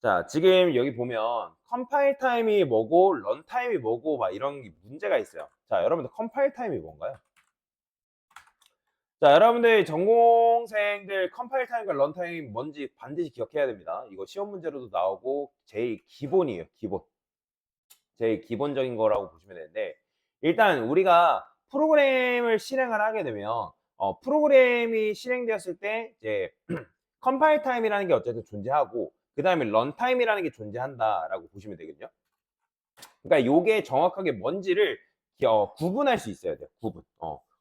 자, 지금 여기 보면 컴파일 타임이 뭐고 런 타임이 뭐고 막 이런 게 문제가 있어요. 자, 여러분들 컴파일 타임이 뭔가요? 자, 여러분들 전공생들 컴파일 타임과 런 타임이 뭔지 반드시 기억해야 됩니다. 이거 시험 문제로도 나오고 제일 기본이에요. 기본. 제일 기본적인 거라고 보시면 되는데, 일단 우리가 프로그램을 실행을 하게 되면 프로그램이 실행되었을 때 이제 컴파일 타임이라는 게 어쨌든 존재하고, 그다음에 런 타임이라는 게 존재한다라고 보시면 되거든요. 그러니까 요게 정확하게 뭔지를 구분할 수 있어야 돼요. 구분.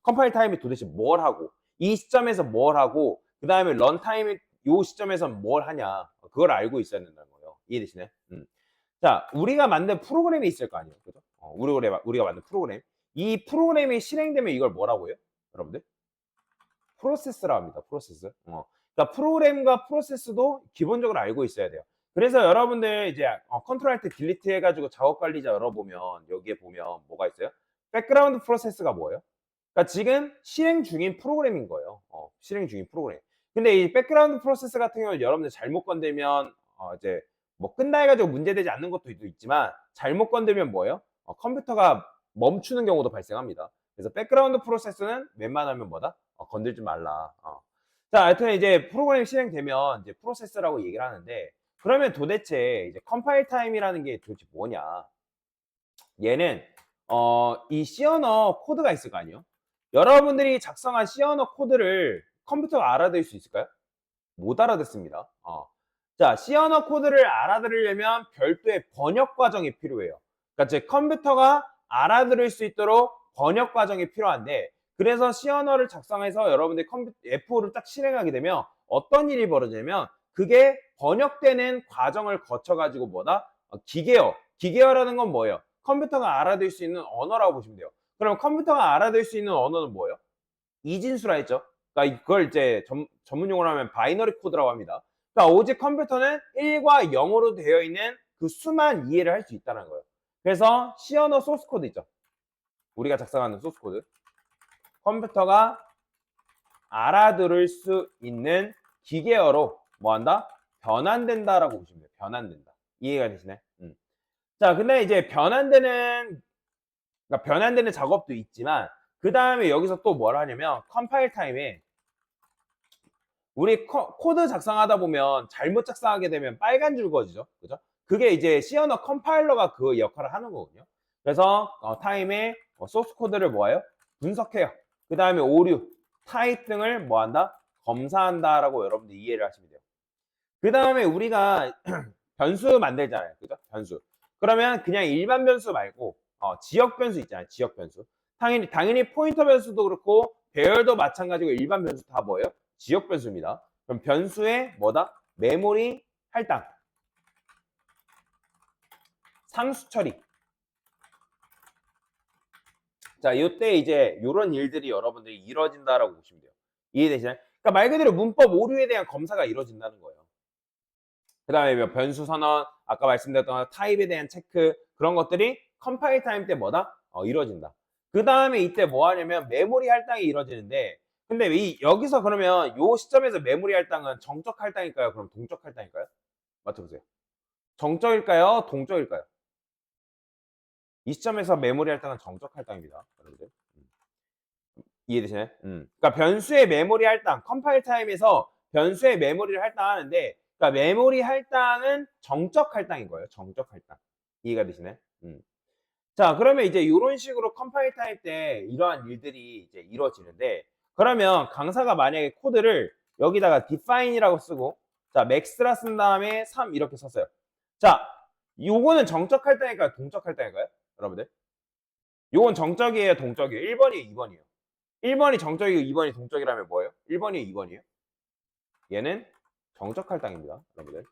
컴파일 타임이 도대체 뭘 하고, 이 시점에서 뭘 하고, 그다음에 런 타임이 요 시점에서 뭘 하냐, 그걸 알고 있어야 된다는 거예요. 이해되시나요? 자, 우리가 만든 프로그램이 있을 거 아니에요. 그죠? 우리가 만든 프로그램. 이 프로그램이 실행되면 이걸 뭐라고 해요? 여러분들? 프로세스라고 합니다. 프로세스. 그러니까 프로그램과 프로세스도 기본적으로 알고 있어야 돼요. 그래서 여러분들 이제 컨트롤 Alt 딜리트 해가지고 작업 관리자 열어보면 여기에 보면 뭐가 있어요? 백그라운드 프로세스가 뭐예요? 그러니까 지금 실행 중인 프로그램인 거예요. 실행 중인 프로그램. 근데 이 백그라운드 프로세스 같은 경우는 여러분들 잘못 건들면 이제 뭐 끝나 해가지고 문제되지 않는 것도 있지만, 잘못 건들면 뭐예요? 컴퓨터가 멈추는 경우도 발생합니다. 그래서 백그라운드 프로세스는 웬만하면 뭐다? 건들지 말라. 자, 하여튼 이제 프로그램이 실행되면 이제 프로세스라고 얘기를 하는데, 그러면 도대체 이제 컴파일 타임이라는 게 도대체 뭐냐? 얘는 이 C 언어 코드가 있을 거 아니에요? 여러분들이 작성한 C 언어 코드를 컴퓨터가 알아들을 수 있을까요? 못 알아듣습니다. 자, C 언어 코드를 알아들으려면 별도의 번역 과정이 필요해요. 그러니까 제 컴퓨터가 알아들을 수 있도록 번역 과정이 필요한데, 그래서 C 언어를 작성해서 여러분들이 F5를 딱 실행하게 되면 어떤 일이 벌어지냐면, 그게 번역되는 과정을 거쳐가지고 뭐다? 기계어. 기계어라는 건 뭐예요? 컴퓨터가 알아들을 수 있는 언어라고 보시면 돼요. 그럼 컴퓨터가 알아들을 수 있는 언어는 뭐예요? 이진수라 했죠. 그러니까 이걸 이제 전문 용어로 하면 바이너리 코드라고 합니다. 그러니까 오직 컴퓨터는 1과 0으로 되어 있는 그 수만 이해를 할 수 있다는 거예요. 그래서 C 언어 소스 코드 있죠. 우리가 작성하는 소스 코드. 컴퓨터가 알아들을 수 있는 기계어로 뭐한다? 변환된다라고 보시면 돼요. 변환된다. 이해가 되시나요? 자, 근데 이제 그러니까 변환되는 작업도 있지만, 그 다음에 여기서 또 뭘 하냐면 컴파일 타임에 우리 코드 작성하다 보면 잘못 작성하게 되면 빨간 줄 그어지죠. 그죠? 그게 이제 C 언어 컴파일러가 그 역할을 하는 거거든요. 그래서 타임에 소스 코드를 뭐해요? 분석해요. 그 다음에 오류, 타입 등을 뭐한다? 검사한다라고 여러분들 이해를 하시면 돼요. 그 다음에 우리가 변수 만들잖아요. 그죠? 변수. 그러면 그냥 일반 변수 말고 지역 변수 있잖아요. 지역 변수. 당연히 포인터 변수도 그렇고 배열도 마찬가지고 일반 변수 다 뭐예요? 지역 변수입니다. 그럼 변수의 뭐다? 메모리 할당, 상수 처리. 자, 요때 이제 요런 일들이 여러분들이 이루어진다라고 보시면 돼요. 이해되시나요? 그러니까 말 그대로 문법 오류에 대한 검사가 이루어진다는 거예요. 그 다음에 뭐 변수 선언, 아까 말씀드렸던 타입에 대한 체크, 그런 것들이 컴파일 타임 때 뭐다? 이루어진다. 그 다음에 이때 뭐 하냐면 메모리 할당이 이루어지는데, 근데 여기서 그러면 요 시점에서 메모리 할당은 정적 할당일까요? 그럼 동적 할당일까요? 맞춰보세요. 정적일까요? 동적일까요? 이 시점에서 메모리 할당은 정적 할당입니다. 여러분들. 이해되시나요? 그러니까 변수의 메모리 할당, 컴파일 타임에서 변수의 메모리를 할당하는데, 그러니까 메모리 할당은 정적 할당인 거예요. 정적 할당. 이해가 되시나요? 자, 그러면 이제 이런 식으로 컴파일 타임 때 이러한 일들이 이제 이루어지는데, 그러면 강사가 만약에 코드를 여기다가 define이라고 쓰고, 자, max라 쓴 다음에 3 이렇게 썼어요. 자, 요거는 정적 할당일까요? 동적 할당일까요? 여러분들? 요건 정적이에요? 동적이에요? 1번이에요? 2번이에요? 1번이 정적이고 2번이 동적이라면 뭐예요? 1번이에요? 2번이에요? 얘는 정적 할당입니다. 여러분들.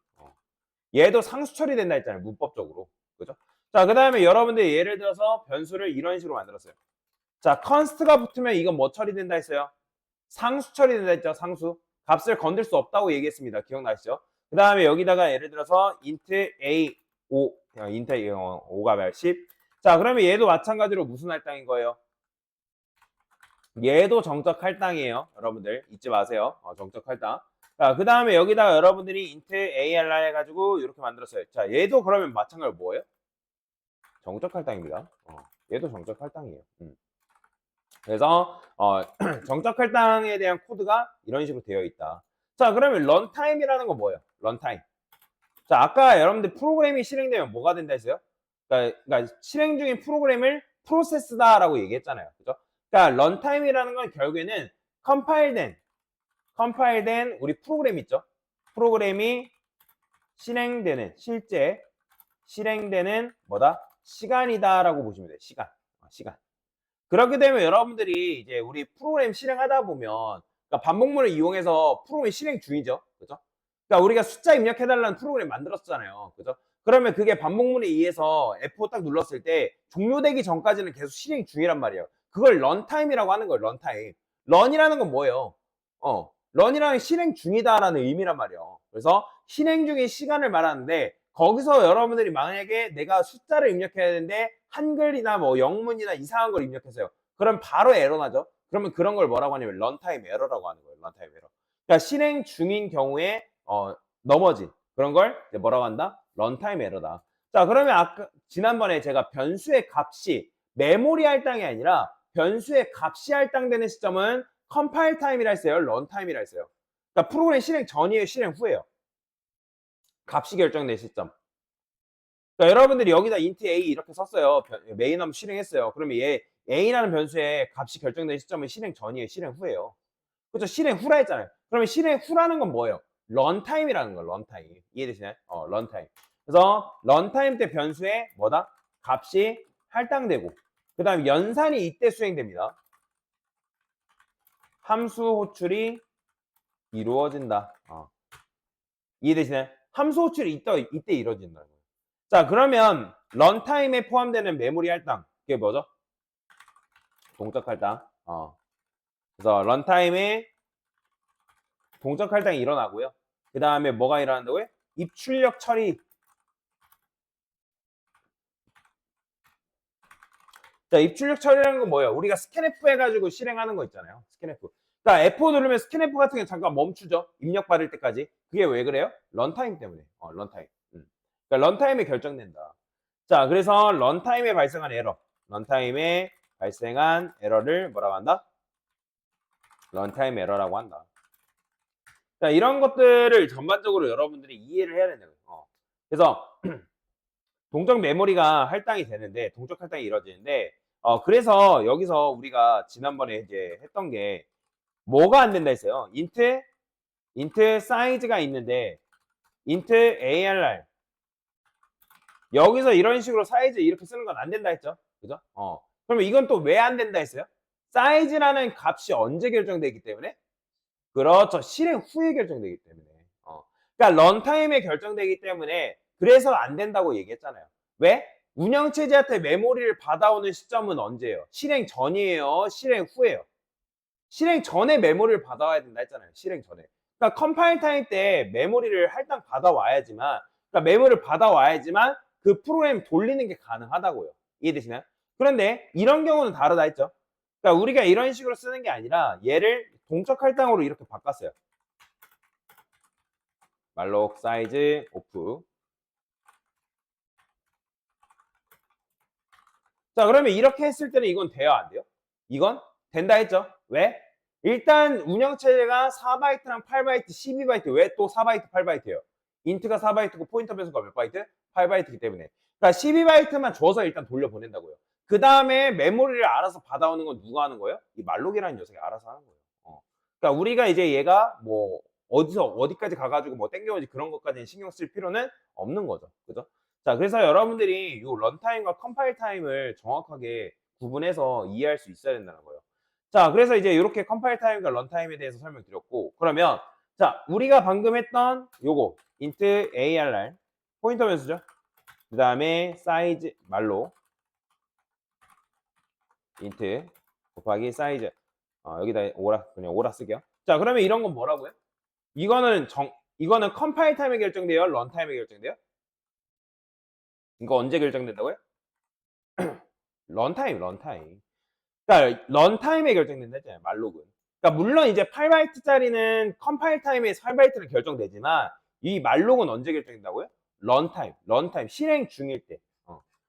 얘도 상수 처리된다 했잖아요. 문법적으로. 그죠? 자, 그 다음에 여러분들 예를 들어서 변수를 이런 식으로 만들었어요. 자, const가 붙으면 이건 뭐 처리된다 했어요? 상수 처리된다 했죠. 상수. 값을 건들 수 없다고 얘기했습니다. 기억나시죠? 그 다음에 여기다가 예를 들어서 int a5, int a5가 10. 자, 그러면 얘도 마찬가지로 무슨 할당인 거예요? 얘도 정적 할당이에요. 여러분들 잊지 마세요. 정적 할당. 자, 그 다음에 여기다가 여러분들이 int ARR 해가지고 이렇게 만들었어요. 자, 얘도 그러면 마찬가지로 뭐예요? 정적 할당입니다. 얘도 정적 할당이에요. 그래서 정적 할당에 대한 코드가 이런 식으로 되어 있다. 자, 그러면 런타임이라는 건 뭐예요? 런타임. 자, 아까 여러분들 프로그램이 실행되면 뭐가 된다 했어요? 그러니까 실행 중인 프로그램을 프로세스다라고 얘기했잖아요. 그죠? 그러니까 런타임이라는 건 결국에는 컴파일된 우리 프로그램 있죠? 프로그램이 실행되는 실제 실행되는 뭐다? 시간이다라고 보시면 돼요. 시간. 그렇게 되면 여러분들이 이제 우리 프로그램 실행하다 보면 그러니까 반복문을 이용해서 프로그램 실행 중이죠. 그죠? 그러니까 우리가 숫자 입력해달라는 프로그램 만들었잖아요. 그죠? 그러면 그게 반복문에 의해서 F5 딱 눌렀을 때 종료되기 전까지는 계속 실행 중이란 말이에요. 그걸 런타임이라고 하는 거예요. 런타임. 런이라는 건 뭐예요? 런이라는 실행 중이다라는 의미란 말이에요. 그래서 실행 중인 시간을 말하는데 거기서 여러분들이 만약에 내가 숫자를 입력해야 되는데 한글이나 뭐 영문이나 이상한 걸 입력했어요. 그럼 바로 에러 나죠. 그러면 그런 걸 뭐라고 하냐면 런타임 에러라고 하는 거예요. 런타임 에러. 그러니까 실행 중인 경우에 넘어진 그런 걸 뭐라고 한다? 런타임 에러다. 자, 그러면 아까 지난번에 제가 변수의 값이 메모리 할당이 아니라 변수의 값이 할당되는 시점은 컴파일 타임이라 했어요. 런타임이라 했어요. 그러니까 프로그램 실행 전이에요. 실행 후에요. 값이 결정된 시점. 그러니까 여러분들이 여기다 int a 이렇게 썼어요. 메인 한번 실행했어요. 그러면 얘 a라는 변수의 값이 결정된 시점은 실행 전이에요. 실행 후에요. 그렇죠? 실행 후라 했잖아요. 그러면 실행 후라는 건 뭐예요? 런타임이라는 거예요. 런타임. 이해되시나요? 런타임. 그래서 런타임 때 변수에 뭐다? 값이 할당되고 그 다음에 연산이 이때 수행됩니다. 함수 호출이 이루어진다. 이해되시나요? 함수 호출이 이때 이루어진다는 거예요. 자, 그러면 런타임에 포함되는 메모리 할당 그게 뭐죠? 동적 할당. 그래서 런타임에 동적 할당이 일어나고요. 그 다음에 뭐가 일어난다고요? 입출력 처리. 자, 입출력 처리라는 건 뭐예요? 우리가 스캔F 해가지고 실행하는 거 있잖아요. 스캔F. 그러니까 F5 누르면 스캔F 같은 게 잠깐 멈추죠. 입력 받을 때까지. 그게 왜 그래요? 런타임 때문에. 런타임. 그러니까 런타임에 결정된다. 자, 그래서 런타임에 발생한 에러. 런타임에 발생한 에러를 뭐라고 한다? 런타임 에러라고 한다. 자, 이런 것들을 전반적으로 여러분들이 이해를 해야 된다고요. 그래서 동적 메모리가 할당이 되는데 동적 할당이 이루어지는데 그래서 여기서 우리가 지난번에 이제 했던 게 뭐가 안 된다 했어요. int 사이즈가 있는데 int ARR 여기서 이런 식으로 사이즈 이렇게 쓰는 건 안 된다 했죠. 그죠? 그러면 이건 또 왜 안 된다 했어요? 사이즈라는 값이 언제 결정되기 때문에? 그렇죠. 실행 후에 결정되기 때문에. 그러니까 런타임에 결정되기 때문에 그래서 안 된다고 얘기했잖아요. 왜? 운영체제한테 메모리를 받아오는 시점은 언제예요? 실행 전이에요? 실행 후에요? 실행 전에 메모리를 받아와야 된다 했잖아요. 실행 전에. 그러니까 컴파일 타임 때 메모리를 할당 받아와야지만 그러니까 메모리를 받아와야지만 그 프로그램 돌리는 게 가능하다고요. 이해되시나요? 그런데 이런 경우는 다르다 했죠. 그러니까 우리가 이런 식으로 쓰는 게 아니라 얘를 동적 할당으로 이렇게 바꿨어요. 말록 사이즈 오프. 자, 그러면 이렇게 했을 때는 이건 돼요, 안 돼요? 이건 된다 했죠. 왜? 일단 운영체제가 4바이트랑 8바이트, 12바이트. 왜 또 4바이트, 8바이트예요? 인트가 4바이트고 포인터 변수가 몇 바이트? 8바이트이기 때문에. 그러니까 12바이트만 줘서 일단 돌려보낸다고요. 그 다음에 메모리를 알아서 받아오는 건 누가 하는 거예요? 이 말록이라는 녀석이 알아서 하는 거예요. 그러니까 우리가 이제 얘가 뭐 어디서 어디까지 가가지고 뭐 땡겨오지 그런 것까지는 신경 쓸 필요는 없는 거죠. 그죠? 자, 그래서 여러분들이 이 런타임과 컴파일 타임을 정확하게 구분해서 이해할 수 있어야 된다는 거예요. 자, 그래서 이제 이렇게 컴파일 타임과 런타임에 대해서 설명드렸고, 그러면 자, 우리가 방금 했던 요거 int arr 포인터 변수죠. 그 다음에 사이즈 말로 int 곱하기 사이즈 여기다 오라 그냥 오라 쓸게요. 자, 그러면 이런 건 뭐라고요? 이거는 컴파일 타임에 결정돼요? 런타임에 결정돼요? 이거 언제 결정된다고요? 런타임. 그러니까 런타임에 결정된다 했잖아요. 말록은. 그러니까 물론 이제 8바이트짜리는 컴파일 타임에 8바이트로 결정되지만 이 말록은 언제 결정된다고요? 런타임 실행 중일 때.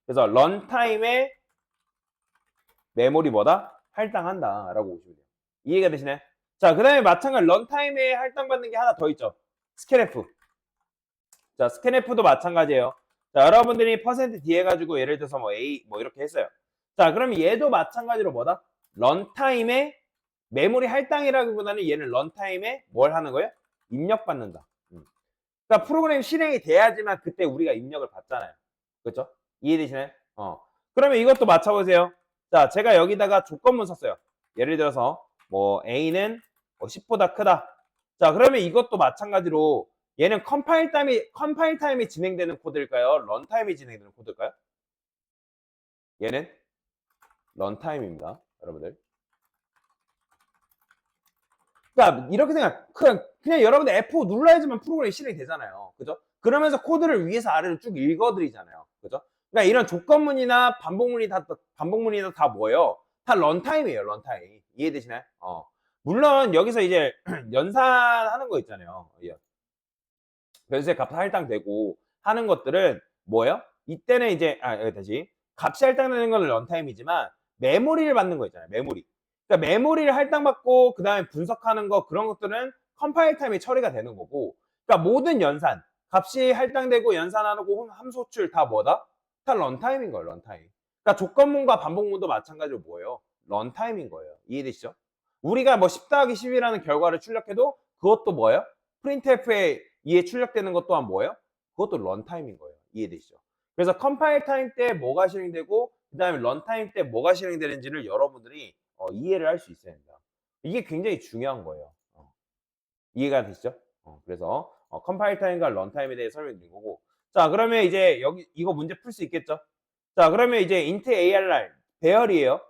그래서 런타임에 메모리 뭐다? 할당한다라고 보시면 돼요. 이해가 되시나요? 자, 그 다음에 마찬가지로 런타임에 할당받는 게 하나 더 있죠. 스캔F. 자, 스캔F도 마찬가지예요. 자, 여러분들이 %d 해가지고 예를 들어서 뭐 A 뭐 이렇게 했어요. 자, 그러면 얘도 마찬가지로 뭐다? 런타임에 메모리 할당이라기보다는 얘는 런타임에 뭘 하는 거예요? 입력받는다. 그러니까 프로그램 실행이 돼야지만 그때 우리가 입력을 받잖아요. 그렇죠? 이해되시나요? 그러면 이것도 맞춰보세요. 자, 제가 여기다가 조건문 썼어요. 예를 들어서 뭐 A는 10보다 크다. 자, 그러면 이것도 마찬가지로 얘는 컴파일 타임이 진행되는 코드일까요? 런타임이 진행되는 코드일까요? 얘는 런타임입니다, 여러분들. 그러니까 이렇게 그냥 여러분들 F5 눌러야지만 프로그램이 실행이 되잖아요. 그죠? 그러면서 코드를 위에서 아래로 쭉 읽어드리잖아요. 그죠? 그러니까 이런 조건문이나 반복문이나 다 뭐예요? 다 런타임이에요, 런타임. 이해되시나요? 물론 여기서 이제 연산하는 거 있잖아요. 변수의 값 할당되고 하는 것들은 뭐예요? 이때는 이제 다시 값이 할당되는 건 런타임이지만 메모리를 받는 거 있잖아요. 메모리. 그러니까 메모리를 할당받고 그 다음에 분석하는 거 그런 것들은 컴파일 타임에 처리가 되는 거고, 그러니까 모든 연산 값이 할당되고 연산하고 함수 호출 다 뭐다? 다 런타임인 거예요. 런타임. 그러니까 조건문과 반복문도 마찬가지로 뭐예요? 런타임인 거예요. 이해되시죠? 우리가 뭐 10 더하기 10이라는 결과를 출력해도 그것도 뭐예요? 프린트F에 이에 출력되는 것 또한 뭐예요? 그것도 런타임인 거예요. 이해되시죠? 그래서 컴파일 타임 때 뭐가 실행되고 그 다음에 런타임 때 뭐가 실행되는지를 여러분들이 이해를 할 수 있어야 된다. 이게 굉장히 중요한 거예요. 이해가 되시죠? 그래서 컴파일 타임과 런타임에 대해 설명드린 거고, 자, 그러면 이제 여기 이거 문제 풀 수 있겠죠? 자, 그러면 이제 int ARR 배열이에요.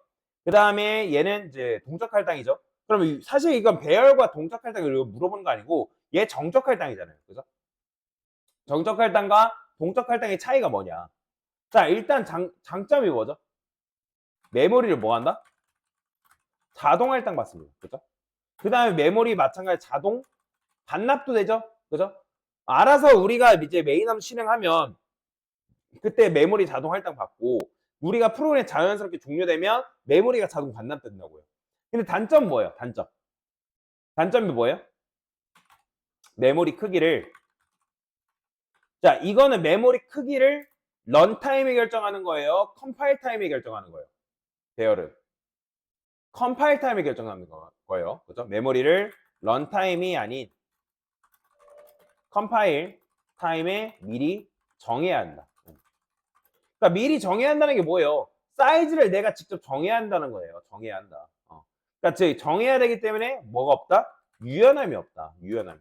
그 다음에 얘는 이제 동적 할당이죠. 그러면 사실 이건 배열과 동적 할당을 물어보는 거 아니고 얘 정적 할당이잖아요. 그죠? 정적 할당과 동적 할당의 차이가 뭐냐? 자, 일단 장점이 뭐죠? 메모리를 뭐 한다? 자동 할당 받습니다. 그죠? 그 다음에 메모리 마찬가지 자동 반납도 되죠? 그죠? 알아서 우리가 이제 메인함 실행하면 그때 메모리 자동 할당 받고 우리가 프로그램 자연스럽게 종료되면 메모리가 자동 반납된다고요. 근데 단점 뭐예요? 단점이 뭐예요? 메모리 크기를, 자, 이거는 메모리 크기를 런타임에 결정하는 거예요? 컴파일 타임에 결정하는 거예요? 배열은 컴파일 타임에 결정하는 거예요. 그죠? 메모리를 런타임이 아닌 컴파일 타임에 미리 정해야 한다. 그러니까 미리 정해야 한다는 게 뭐예요? 사이즈를 내가 직접 정해야 한다는 거예요. 정해야 한다. 그러니까 즉 정해야 되기 때문에 뭐가 없다? 유연함이 없다. 유연함.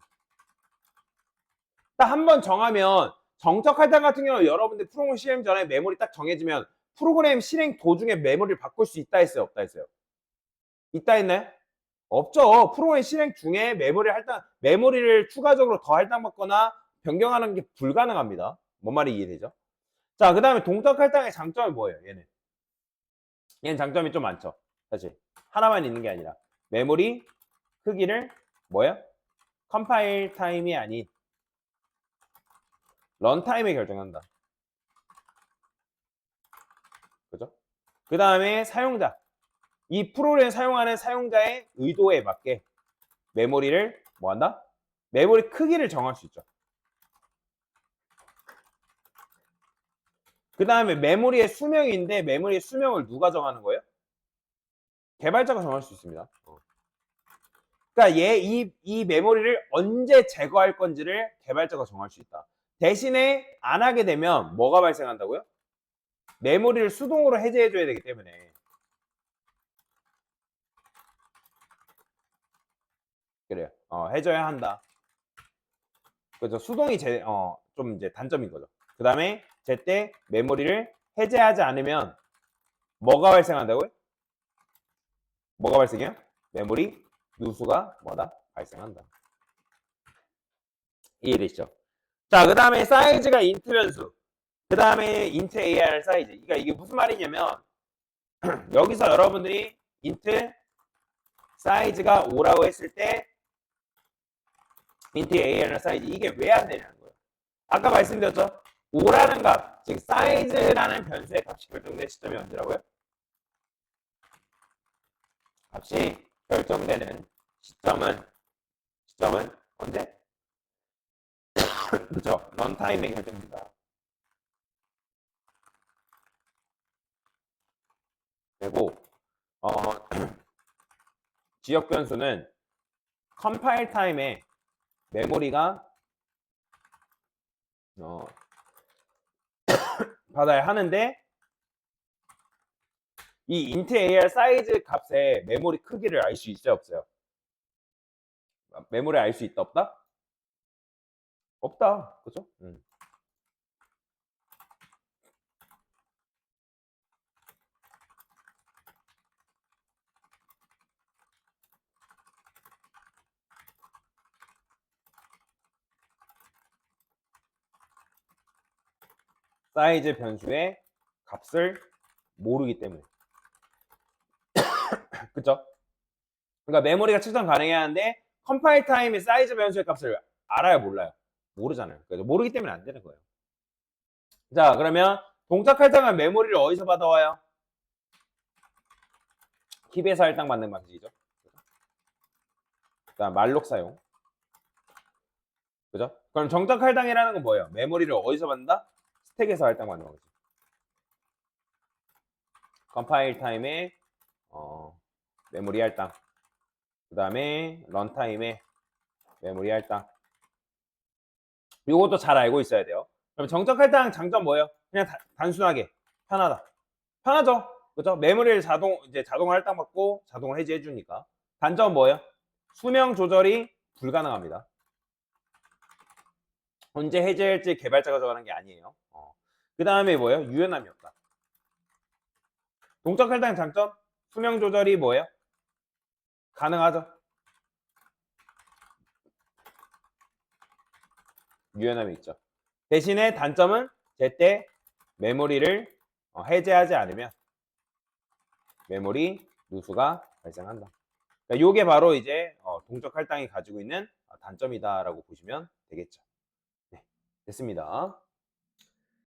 딱 한 번 정하면 정적 할당 같은 경우 여러분들 프로그램 실행 전에 메모리 딱 정해지면 프로그램 실행 도중에 메모리를 바꿀 수 있다 했어요? 없다 했어요? 있다 했나요? 없죠. 프로그램 실행 중에 메모리를 추가적으로 더 할당받거나 변경하는 게 불가능합니다. 뭔 말이 이해되죠? 자, 그 다음에 동적 할당의 장점이 뭐예요? 얘는 장점이 좀 많죠. 사실 하나만 있는 게 아니라 메모리 크기를 뭐예요? 컴파일 타임이 아닌 런타임에 결정한다. 그죠? 그 다음에 사용자. 이 프로그램 사용하는 사용자의 의도에 맞게 메모리를 뭐 한다? 메모리 크기를 정할 수 있죠. 그 다음에 메모리의 수명인데 메모리의 수명을 누가 정하는 거예요? 개발자가 정할 수 있습니다. 그러니까 이 메모리를 언제 제거할 건지를 개발자가 정할 수 있다. 대신에 안 하게 되면 뭐가 발생한다고요? 메모리를 수동으로 해제해줘야 되기 때문에. 그래요. 해줘야 한다. 그래서 수동이 좀 이제 단점인 거죠. 그 다음에 제때 메모리를 해제하지 않으면 뭐가 발생한다고요? 뭐가 발생해요? 메모리 누수가 뭐다? 발생한다. 이해되시죠? 자, 그 다음에 사이즈가 int 변수. 그 다음에 int AR 사이즈. 그러니까 이게 무슨 말이냐면 여기서 여러분들이 int 사이즈가 5라고 했을 때 int AR이나 사이즈 이게 왜 안 되냐는 거예요. 아까 말씀드렸죠? 5라는 값, 즉 사이즈라는 변수의 값이 결정된 시점이 언제라고요? 값이 결정되는 시점은 언제? 그죠? 런타임에 결정된다. 그리고 지역 변수는 컴파일 타임에 메모리가 받아야 하는데 이 int AR 사이즈 값의 메모리 크기를 알 수 있어요, 없어요? 메모리 알 수 있다, 없다? 없다, 그죠? 사이즈 변수의 값을 모르기 때문에. 그쵸? 그러니까 메모리가 측정 가능해야 하는데 컴파일 타임의 사이즈 변수의 값을 알아요, 몰라요? 모르잖아요. 그래서 모르기 때문에 안 되는 거예요. 자, 그러면 동작 할당한 메모리를 어디서 받아와요? 킵에서 할당 받는 방식이죠. 그다음 말록 사용. 그죠? 그럼 정적 할당이라는 건 뭐예요? 메모리를 어디서 받는다? 스택에서 할당 받는 거지. 컴파일 타임에 메모리 할당. 그다음에 런타임에 메모리 할당. 이것도 잘 알고 있어야 돼요. 그럼 정적 할당 장점 뭐예요? 그냥 단순하게 편하다. 편하죠. 그죠? 메모리를 자동 할당 받고 자동을 해지해 주니까. 단점은 뭐예요? 수명 조절이 불가능합니다. 언제 해제할지 개발자가 정하는 게 아니에요. 그 다음에 뭐예요? 유연함이 없다. 동적 할당 장점? 수명 조절이 뭐예요? 가능하죠. 유연함이 있죠. 대신에 단점은 제때 메모리를 해제하지 않으면 메모리 누수가 발생한다. 그러니까 이게 바로 이제 동적 할당이 가지고 있는 단점이다라고 보시면 되겠죠. 네, 됐습니다.